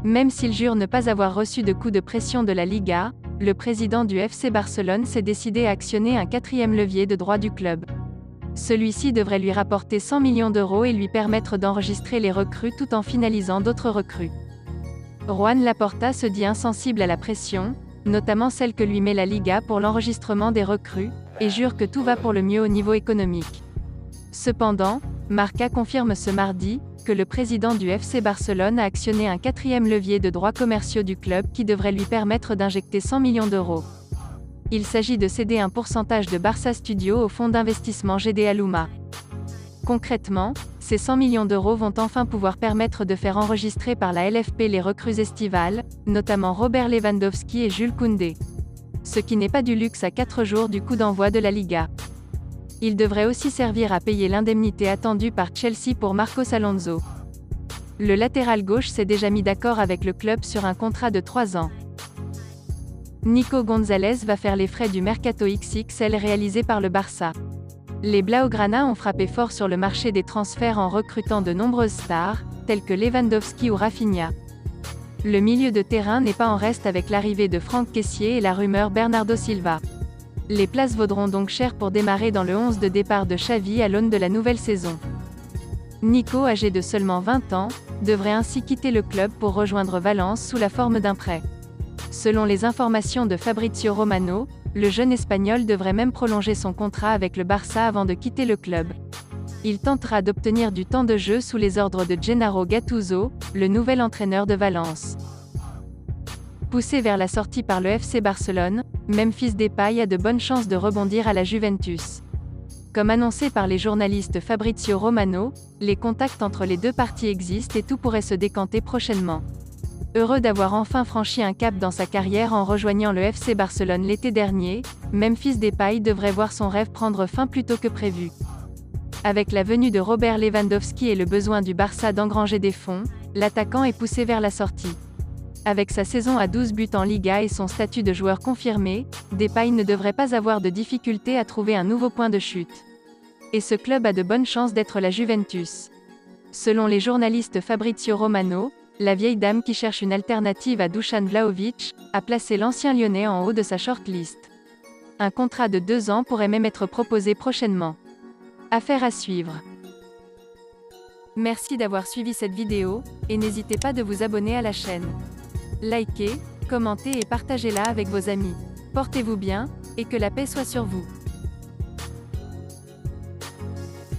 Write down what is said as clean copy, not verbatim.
Même s'il jure ne pas avoir reçu de coup de pression de la Liga, le président du FC Barcelone s'est décidé à actionner un quatrième levier de droit du club. Celui-ci devrait lui rapporter 100 millions d'euros et lui permettre d'enregistrer les recrues tout en finalisant d'autres recrues. Juan Laporta se dit insensible à la pression, notamment celle que lui met la Liga pour l'enregistrement des recrues, et jure que tout va pour le mieux au niveau économique. Cependant, Marca confirme ce mardi que le président du FC Barcelone a actionné un quatrième levier de droits commerciaux du club qui devrait lui permettre d'injecter 100 millions d'euros. Il s'agit de céder un pourcentage de Barça Studio au fonds d'investissement GD Aluma. Concrètement, ces 100 millions d'euros vont enfin pouvoir permettre de faire enregistrer par la LFP les recrues estivales, notamment Robert Lewandowski et Jules Koundé. Ce qui n'est pas du luxe à 4 jours du coup d'envoi de la Liga. Il devrait aussi servir à payer l'indemnité attendue par Chelsea pour Marcos Alonso. Le latéral gauche s'est déjà mis d'accord avec le club sur un contrat de 3 ans. Nico Gonzalez va faire les frais du Mercato XXL réalisé par le Barça. Les Blaugrana ont frappé fort sur le marché des transferts en recrutant de nombreuses stars, telles que Lewandowski ou Rafinha. Le milieu de terrain n'est pas en reste avec l'arrivée de Franck Kessié et la rumeur Bernardo Silva. Les places vaudront donc cher pour démarrer dans le 11 de départ de Xavi à l'aune de la nouvelle saison. Nico, âgé de seulement 20 ans, devrait ainsi quitter le club pour rejoindre Valence sous la forme d'un prêt. Selon les informations de Fabrizio Romano, le jeune Espagnol devrait même prolonger son contrat avec le Barça avant de quitter le club. Il tentera d'obtenir du temps de jeu sous les ordres de Gennaro Gattuso, le nouvel entraîneur de Valence. Poussé vers la sortie par le FC Barcelone, Memphis Depay a de bonnes chances de rebondir à la Juventus. Comme annoncé par les journalistes Fabrizio Romano, les contacts entre les deux parties existent et tout pourrait se décanter prochainement. Heureux d'avoir enfin franchi un cap dans sa carrière en rejoignant le FC Barcelone l'été dernier, Memphis Depay devrait voir son rêve prendre fin plus tôt que prévu. Avec la venue de Robert Lewandowski et le besoin du Barça d'engranger des fonds, l'attaquant est poussé vers la sortie. Avec sa saison à 12 buts en Liga et son statut de joueur confirmé, Depay ne devrait pas avoir de difficulté à trouver un nouveau point de chute. Et ce club a de bonnes chances d'être la Juventus. Selon les journalistes Fabrizio Romano, la vieille dame qui cherche une alternative à Dusan Vlahovic a placé l'ancien Lyonnais en haut de sa shortlist. Un contrat de 2 ans pourrait même être proposé prochainement. Affaire à suivre. Merci d'avoir suivi cette vidéo, et n'hésitez pas de vous abonner à la chaîne. Likez, commentez et partagez-la avec vos amis. Portez-vous bien, et que la paix soit sur vous.